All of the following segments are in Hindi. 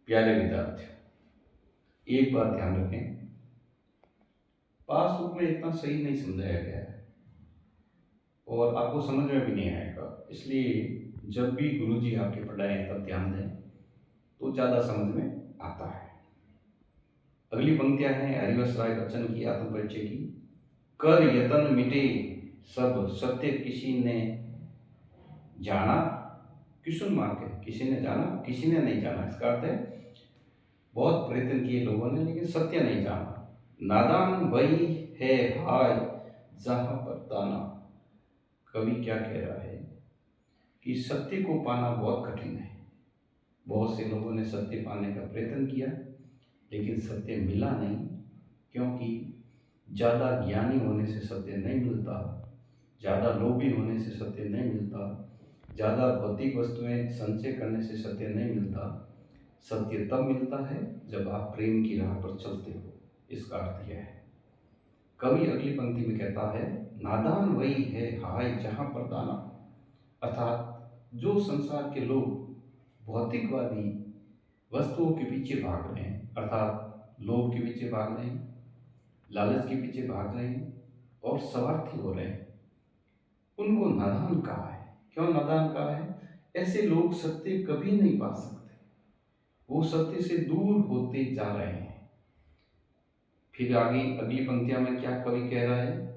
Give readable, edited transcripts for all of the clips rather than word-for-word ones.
प्यारे विद्यार्थियों, एक बात ध्यान रखें, पास बुक में इतना सही नहीं समझाया गया है और आपको समझ में भी नहीं आएगा। इसलिए जब भी गुरुजी आपके पढ़ाएं तब ध्यान दें तो ज़्यादा समझ में आता है। अगली पंक्तियां हैं हरिवंश राय बच्चन की आत्म परिचय की। कर यतन मिटे सब सत्य किसी ने जाना, किसुन मार्ग है, किसी ने जाना किसी ने नहीं जाना। इसका अर्थ है बहुत प्रयत्न किए लोगों ने लेकिन सत्य नहीं जाना। नादान वही है हाय जहां पर दाना। कवि क्या कह रहा है कि सत्य को पाना बहुत कठिन है। बहुत से लोगों ने सत्य पाने का प्रयत्न किया लेकिन सत्य मिला नहीं, क्योंकि ज़्यादा ज्ञानी होने से सत्य नहीं मिलता, ज़्यादा लोभी होने से सत्य नहीं मिलता, ज़्यादा भौतिक वस्तुएं संचय करने से सत्य नहीं मिलता। सत्य तब मिलता है जब आप प्रेम की राह पर चलते हो। इसका अर्थ यह है। कवि अगली पंक्ति में कहता है, नादान वही है हाय जहां पर दाना। अर्थात जो संसार के लोग भौतिकवादी वस्तुओं के पीछे भाग रहे हैं, अर्थात लोभ के पीछे भाग रहे हैं, लालच के पीछे भाग रहे हैं और स्वार्थी हो रहे हैं, उनको नादान कहा है। क्यों नादान कहा है? ऐसे लोग सत्य कभी नहीं पा सकते, वो सत्य से दूर होते जा रहे हैं। फिर आगे अगली पंक्तियां में क्या कवि कह रहा है,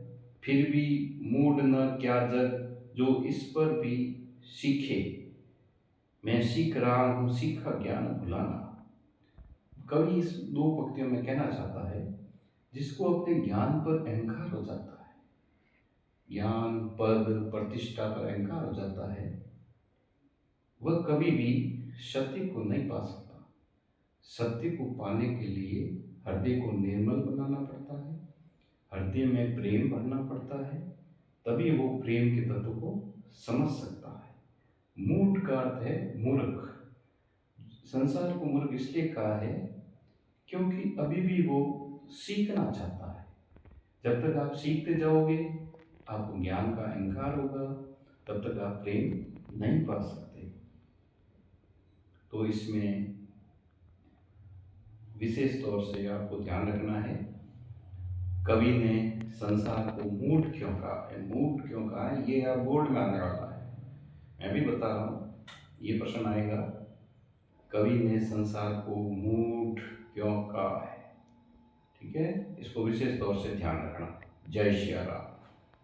फिर भी मूड न क्या जग जो इस पर भी सीखे, मैं सीख रहा हूं सीखा ज्ञान भुलाना। कवि इस दो पंक्तियों में कहना चाहता है, जिसको अपने ज्ञान पर अहंकार हो जाता है, ज्ञान पद प्रतिष्ठा पर अहंकार हो जाता है, वह कभी भी सत्य को नहीं पा सकता। सत्य को पाने के लिए हृदय को निर्मल बनाना पड़ता है, हृदय में प्रेम भरना पड़ता है, तभी वो प्रेम के तत्व को समझ सकता है। मूढ़ का अर्थ है मूर्ख। संसार को मूर्ख इसलिए कहा है क्योंकि अभी भी वो सीखना चाहता है। जब तक आप सीखते जाओगे, आपको ज्ञान का अहंकार होगा, तब तक आप प्रेम नहीं पा सकते। तो इसमें विशेष तौर से आपको ध्यान रखना है, कवि ने संसार को मूढ़ क्यों कहा है। मूढ़ क्यों कहा है ये आप बोर्ड में आने वाला है, मैं भी बता रहा हूँ, ये प्रश्न आएगा, कवि ने संसार को मूढ़ क्यों कहा है। ठीक है, इसको विशेष तौर से ध्यान रखना। जय श्री राम।